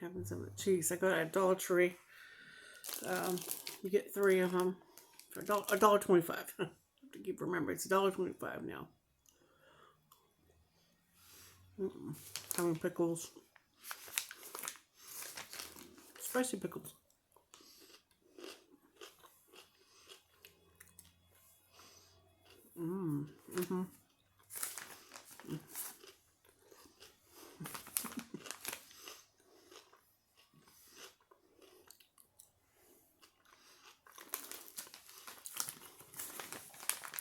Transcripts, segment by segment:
having some of the cheese. I got it at Dollar Tree. You get 3 of them for $1.25. I have to keep remembering it's $1.25 now. Having pickles, spicy pickles.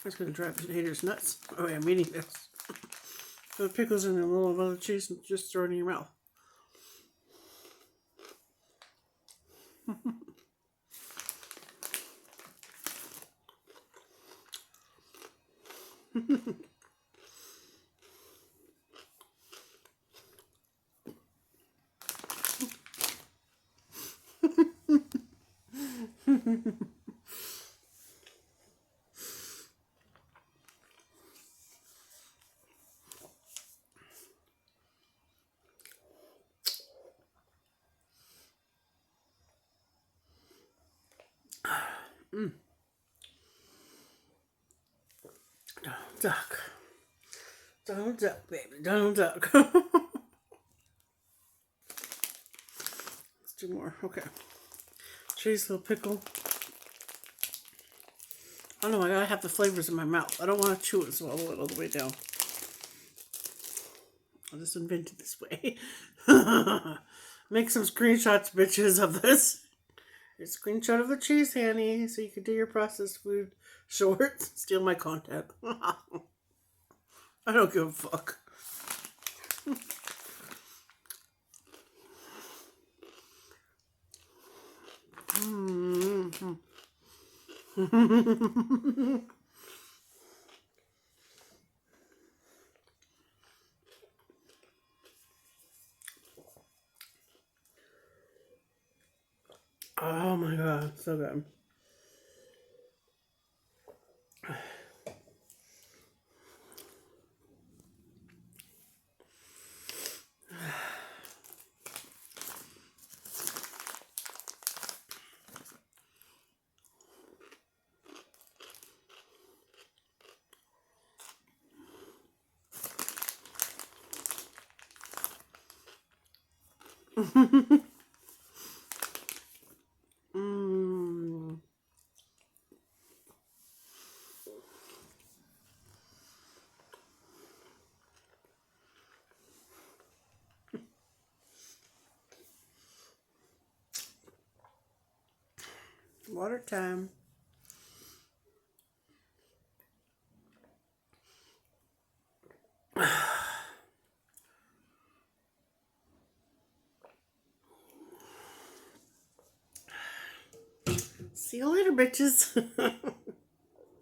That's going to drive the haters nuts. Oh, yeah, I'm eating this. The pickles and a little other cheese and just throw it in your mouth. Duck. Donald Duck, baby. Donald Duck. Let's do more. Okay. Cheese, little pickle. I don't know, I gotta have the flavors in my mouth. I don't want to chew it, so I'll swallow it all the way down. I just invented this way. Make some screenshots, bitches, of this. Here's a screenshot of the cheese, Hanny, so you can do your processed food shorts. Steal my content. I don't give a fuck. Oh my god, so good. Water time. See you later, bitches.